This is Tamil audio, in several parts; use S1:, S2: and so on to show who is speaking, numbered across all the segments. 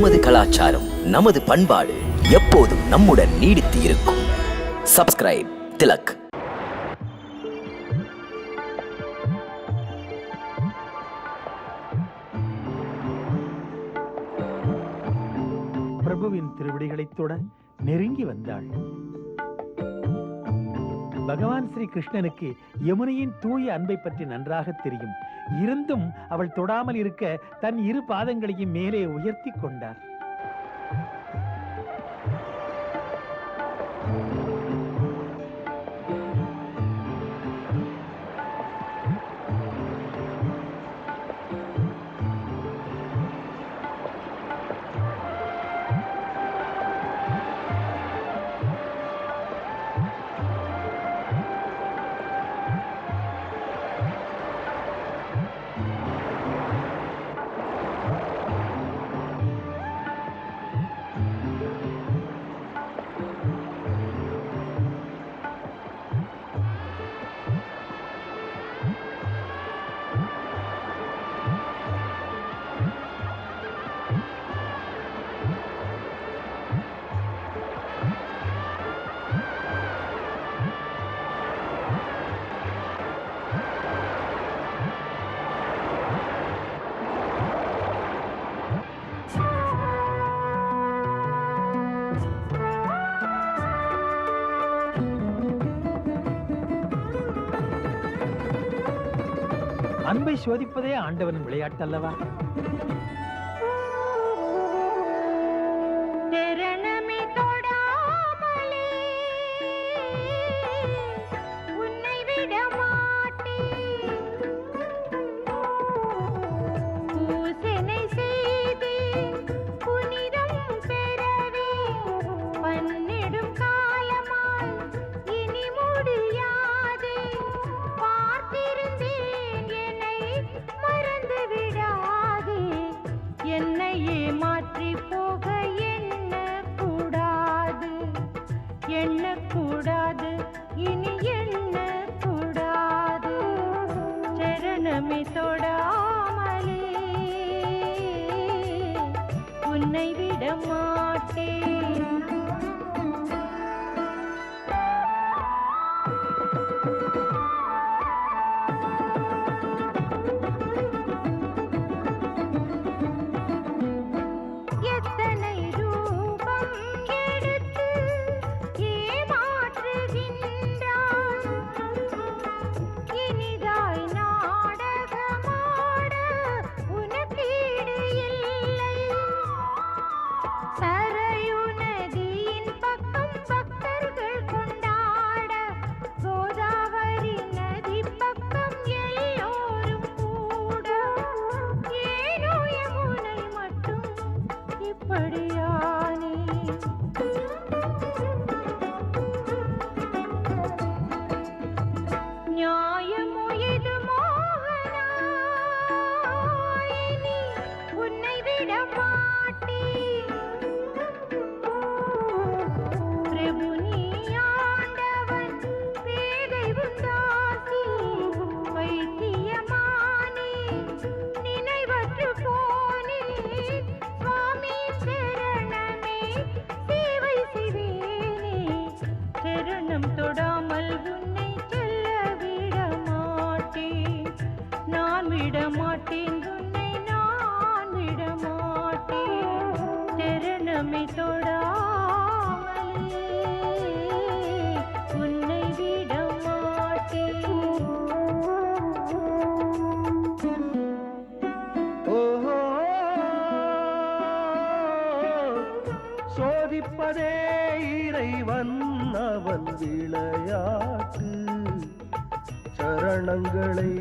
S1: நமது கலாச்சாரம், நமது பண்பாடு எப்போதும் நம்முடன் நீடித்து இருக்கும். சப்ஸ்கிரைப் திலக்.
S2: பிரபுவின் திருவடிகளைத் தொட நெருங்கி வந்தாள். பகவான் ஸ்ரீ கிருஷ்ணனுக்கு யமுனையின் தூய அன்பை பற்றி நன்றாக தெரியும். இருந்தும் அவள் தொடாமல் இருக்க தன் இரு பாதங்களையும் மேலே உயர்த்தி கொண்டார். அன்பை சோதிப்பதே ஆண்டவனின் விளையாட்டு அல்லவா?
S3: எண்ணக்கூடாது, இனி எண்ணக்கூடாது. சரணமே தொடாமலே உன்னை விட மாட்டேன். தொடாமல் உன்னை செல்ல விட மாட்டேன், நான் விட மாட்டேன், உன்னை நான் விட மாட்டேன். சரணமே தொடாமலே உன்னை விட மாட்டேன்.
S2: சோதிப்பதே இறைவன் அவன் விளையாட்டு. சரணங்களை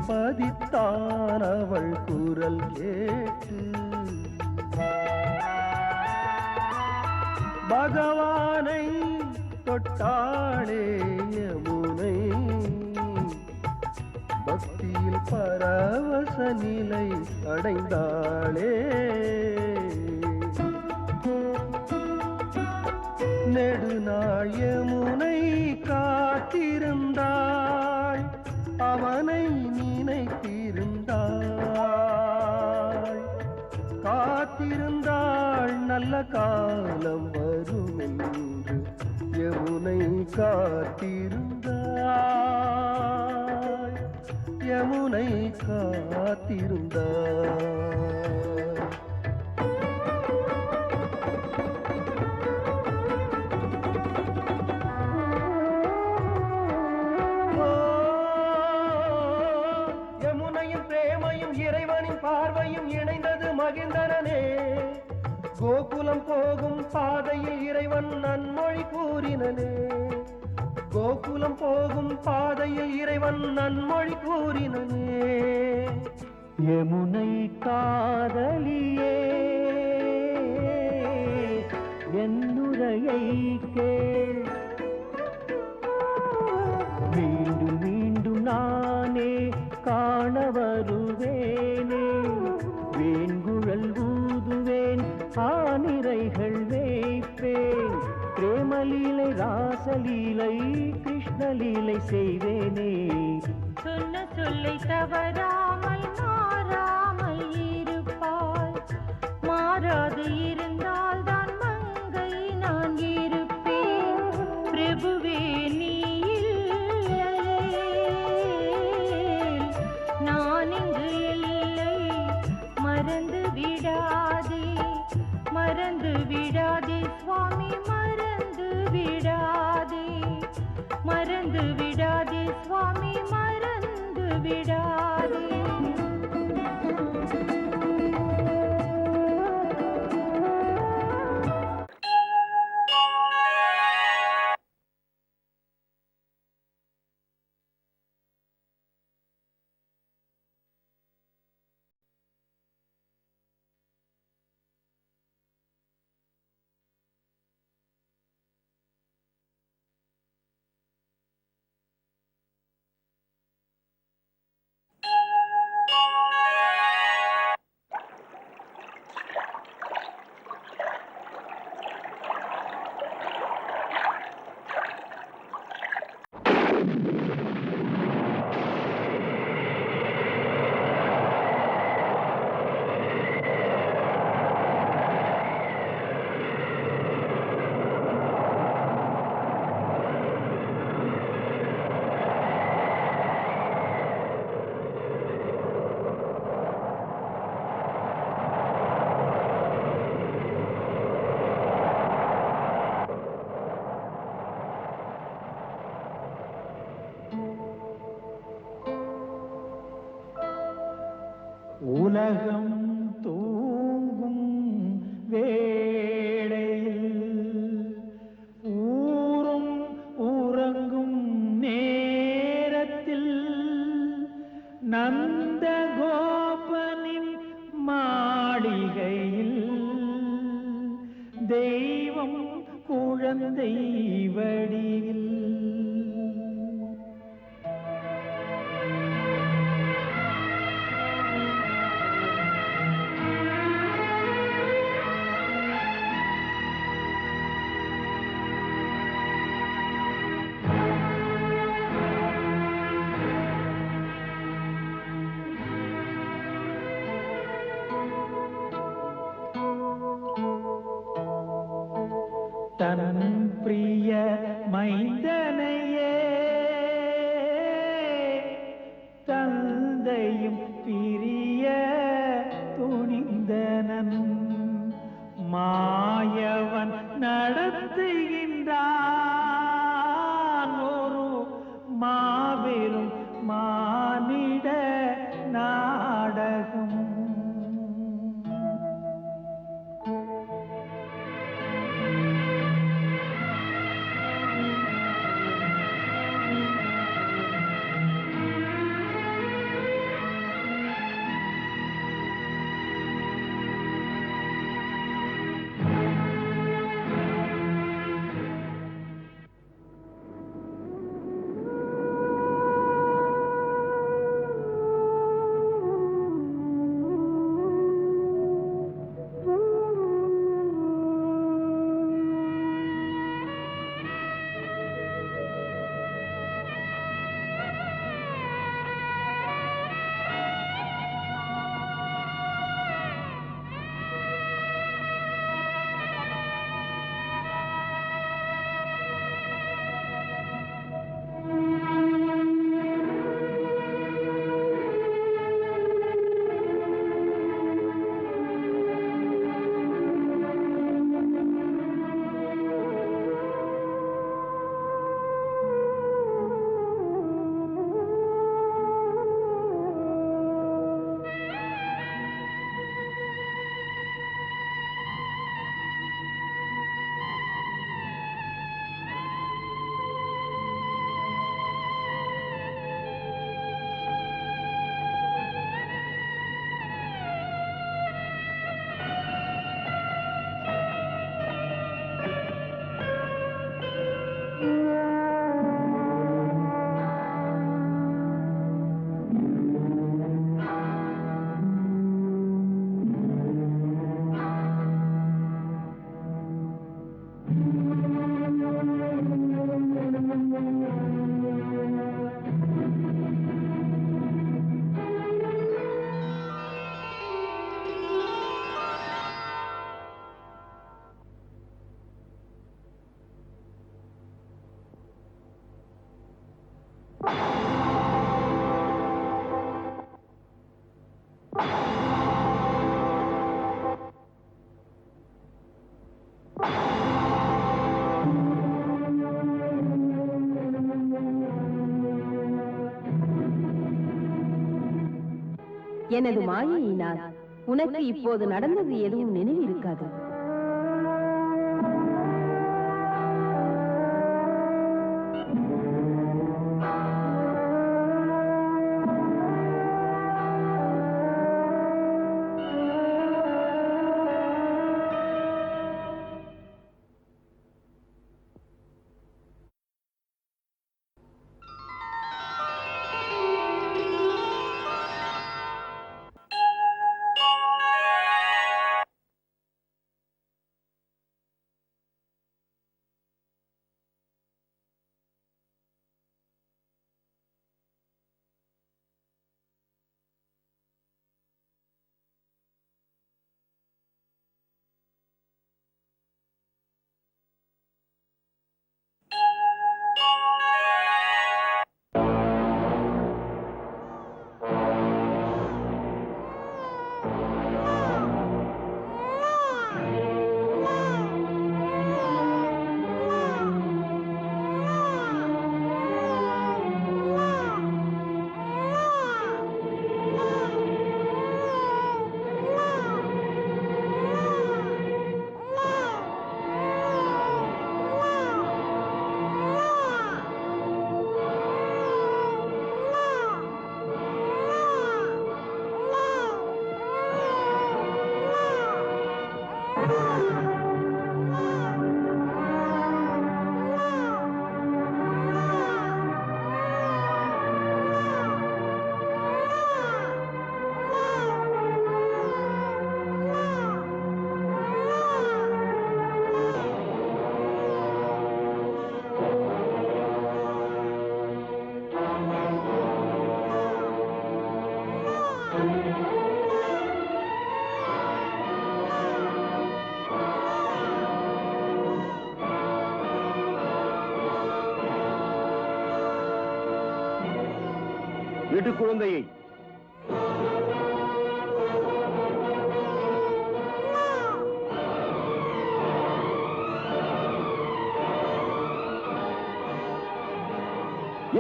S2: பதித்தான் அவள் குரல் கேட்டு. பகவானை தொட்டாளே யமுனை, பக்தியில் பரவச நிலை அடைந்தாளே. நெடுநாள் யமுனை காத்திருந்தாள், அவனை நினைத்திருந்தாள், காத்திருந்தாள்
S4: நல்ல காலம் வரும் என்று யமுனை காத்திருந்தாய், யமுனை காத்திருந்தாய். யமுனையும் பிரேமையும் இறைவனின் பார்வையும் இணைந்தது மகிழ்ந்தனே. கோகுலம் போகும் பாதையில் இறைவன் நன்மொழி கூறினனே. கோகுலம் போகும் பாதையில் இறைவன் நன்மொழி கூறினனே. யமுனை காதலியே என்னுரையை கேள், மீண்டும் மீண்டும் நானே காண வருவேனே. வேண்குழல் ஊதுவேன், ஆனிரைகள் வைப்பேன். பிரேமலீலை ராசலீலை கிருஷ்ணலீலை செய்வேனே.
S3: சொன்ன சொல்லை தவறாமல் மாறாமல் இருப்பாய். மாறாது இருந்தால் தான் மங்கை நான் இருப்பேன். பிரபுவே நீ இல்லையேல் நான் இங்கு இல்லை. மறந்து விடாதே, மறந்து விடாதே சுவாமி, மறந்து விடாதே, மறந்து விடாதே சுவாமி, மறந்து விடாதே.
S2: உலகம் தூங்கும் வேளையில், ஊரும் உறங்கும் நேரத்தில், நந்த கோபனின் மாளிகையில் தெய்வம் குழந்தை வடிவில். தன் பிரிய மைந்தனையே தந்தையும் பிரிய துணிந்தனன். மாயவன் நடத்துகின்றான் ஒரு மாபெரும் மானிட நாடகம்.
S5: எனது மாயையினால் உனக்கு இப்போது நடந்தது எதுவும் நினைவிருக்காது.
S4: விடு குழந்தையை.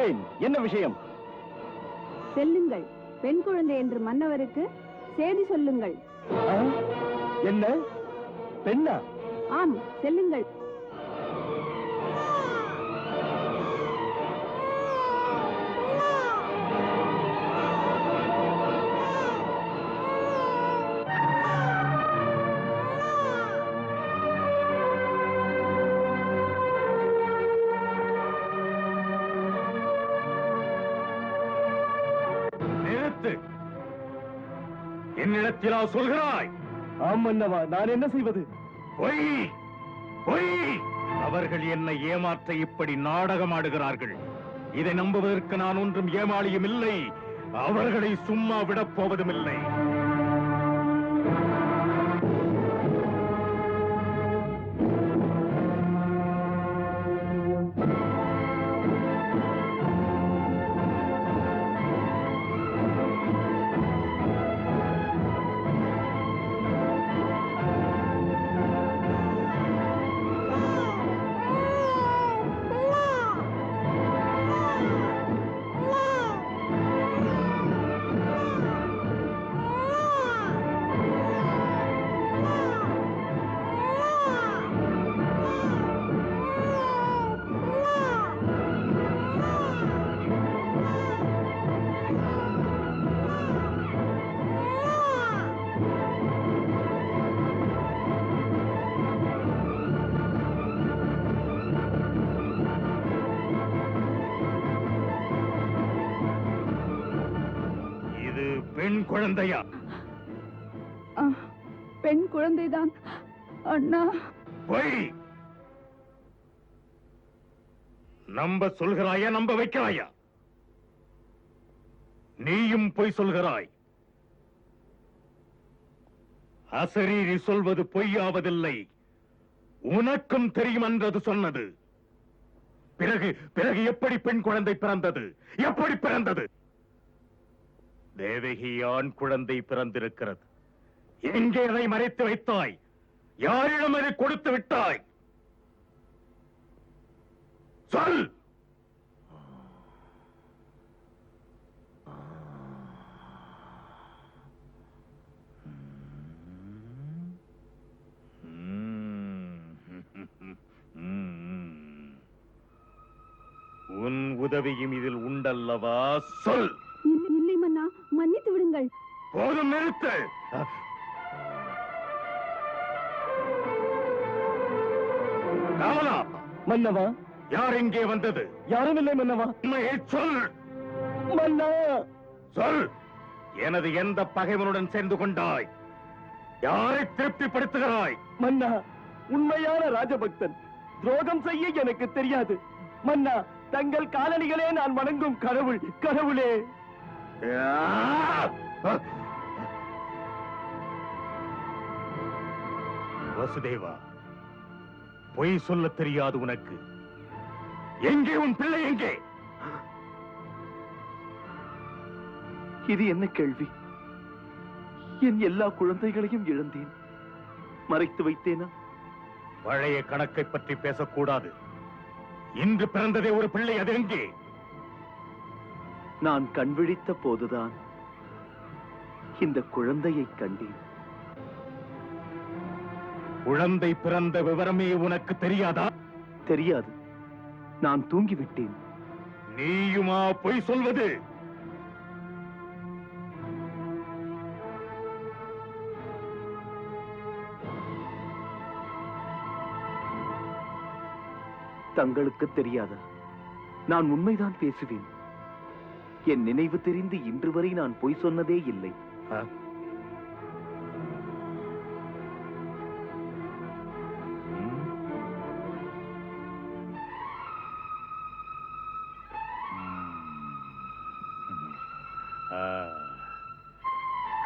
S4: ஏன், என்ன விஷயம்?
S5: செல்லுங்கள், பெண் குழந்தை என்று மன்னவருக்கு செய்தி சொல்லுங்கள்.
S4: என்ன பெண்ணா?
S5: ஆம், செல்லுங்கள்.
S2: என்னிடத்திலா சொல்கிறாய்?
S4: ஆம் மன்னவா, நான் என்ன செய்வது?
S2: பொய் பொய்! அவர்கள் என்னை ஏமாற்ற இப்படி நாடகம் ஆடுகிறார்கள். இதை நம்புவதற்கு நான் ஒன்றும் ஏமாளியும் இல்லை. அவர்களை சும்மா விடப் போவதும் இல்லை. பெண் குழந்தையா?
S5: பெண் குழந்தைதான் அண்ணா.
S2: பொய்! நம்ப சொல்கிறாயா, நம்ப வைக்கிறாயா? நீயும் பொய் சொல்கிறாய். அசரீரி சொல்வது பொய்யாவதில்லை. உனக்கும் தெரியும் என்றது சொன்னது. பிறகு பிறகு எப்படி பெண் குழந்தை பிறந்தது? எப்படி பிறந்தது? தேவகி ஆண் குழந்தை பிறந்திருக்கிறது. எங்கே அதை மறைத்து வைத்தாய்? யாரிடம் அதை கொடுத்து விட்டாய்? சொல். உதவியும் இதில் உண்டல்லவா? சொல்.
S5: இல்லை மன்னா, மன்னித்து விடுங்கள்.
S2: போதும், நிறுத்து. காவலா,
S4: மன்னவா,
S2: யார் இங்கே வந்தது?
S4: யாரும் இல்லை மன்னவா.
S2: உண்மையை சொல்.
S4: மன்னா,
S2: சொல். எனது எந்த பகைவனுடன் சேர்ந்து கொண்டாய்? யாரை திருப்திப்படுத்துகிறாய்?
S4: மன்னா, உண்மையான ராஜபக்தன். துரோகம் செய்ய எனக்கு தெரியாது. மன்னா, தங்கள் காலணிகளே நான் வணங்கும் கடவுள். கடவுளே.
S2: வசுதேவா, பொய் சொல்ல தெரியாது உனக்கு. எங்கே உன் பிள்ளை? எங்கே?
S4: இது என்ன கேள்வி? என் எல்லா குழந்தைகளையும் இழந்தேன். மறைத்து வைத்தேனா?
S2: பழைய கணக்கை பற்றி பேசக்கூடாது. இன்று பிறந்ததே ஒரு பிள்ளை, அது எங்கே?
S4: நான் கண்விழித்த போதுதான் இந்த குழந்தையை கண்டேன்.
S2: குழந்தை பிறந்த விவரமே உனக்கு தெரியாதா?
S4: தெரியாது. நான் தூங்கிவிட்டேன்.
S2: நீயுமா பொய் சொல்வது?
S4: தங்களுக்கு தெரியாதா? நான் உண்மைதான் பேசுவேன். என் நினைவு தெரிந்து இன்று வரை நான் பொய் சொன்னதே இல்லை.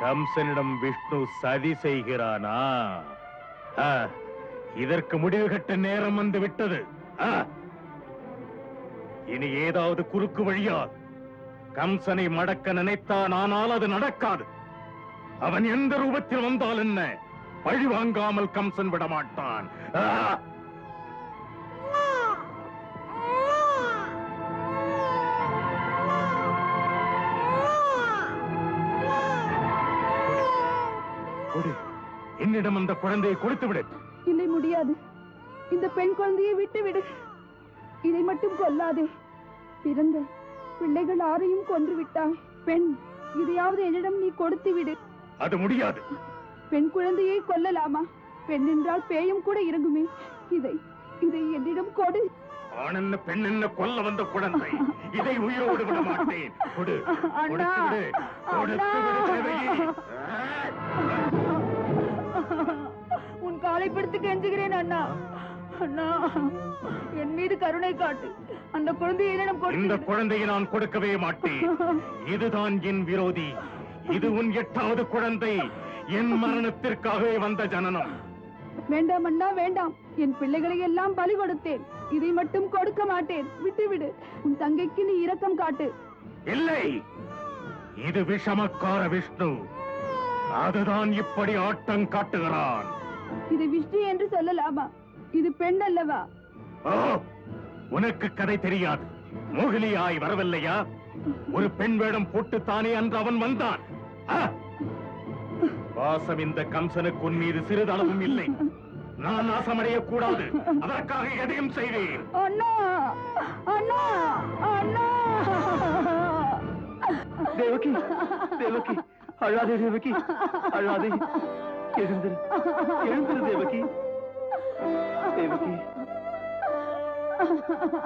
S2: கம்சனிடம் விஷ்ணு சதி செய்கிறானா? இதற்கு முடிவு கட்ட நேரம் வந்து விட்டது. இனி ஏதாவது குறுக்கு வழியா கம்சனை மடக்க நினைத்தான், ஆனால் அது நடக்காது. அவன் எந்த ரூபத்தில் வந்தால் என்ன, பழி வாங்காமல் கம்சன் விட மாட்டான். என்னிடம் அந்த குழந்தையை கொடுத்து விடு.
S5: இல்லை, முடியாது. இந்த பெண் குழந்தையை விட்டு விடு. இதை மட்டும் கொல்லாதே. பிறந்த பிள்ளைகள் ஆரையும் கொன்று விட்டாய். பெண், இதையாவது என்னிடம் நீ கொடுத்து விடு.
S2: அது முடியாது.
S5: பெண் குழந்தையை கொல்லலாமா? பெண் என்றால் பேயும் கூட இறங்குமே. இதை இதை என்னிடம் கொடு.
S2: ஆண் என்ன பெண் என்ன கொல்ல வந்த குழந்தை, இதை உயிரோடு விட மாட்டேன். கொடு, கொடுத்து விடு, கொடுத்து விடு தேவகி.
S5: உன் காலை பிடித்து கெஞ்சுகிறேன் அண்ணா. அண்ணா, என் மீது கருணை காட்டு. அந்த குழந்தையை என்னிடம் கொடு.
S2: இந்த குழந்தையை நான் கொடுக்கவே மாட்டேன். இதுதான் என் விரோதி. இது உன் 8வது குழந்தை. என் மரணத்திற்காகவே வந்த ஜனனம்.
S5: வேண்டாம் அண்ணா, வேண்டாம். என் பிள்ளைகளை எல்லாம் பலி கொடுத்தேன். இதை மட்டும் கொடுக்க மாட்டேன். விட்டுவிடு. உன் தங்கைக்கு நீ இரக்கம் காட்டு.
S2: இல்லை, இது விஷமக்கார விஷ்ணு. அதுதான் இப்படி ஆட்டம் காட்டுகிறான்.
S5: இது விஷ்ணு என்று சொல்லலாமா? இது பெண் அல்லவா?
S2: ஓ, உனக்கு கதை தெரியாது. மோகினியாய் வரவில்லையா? ஒரு பெண் வேடம் போட்டுத்தானே அன்று அவன் வந்தான். வாசம் இந்த கம்சனுக்கு உன் மீது சிறிதளவும் இல்லை. நான் நாசமடைய கூடாது. அதற்காக எதையும் செய்வேன்.
S5: அண்ணா, அண்ணா, அண்ணா.
S4: தேவகி, தேவகி, அழாதே தேவகி, அழாதே. எழுந்திரு, எழுந்திரு Devaki. Devaki.
S5: Ha ha ha.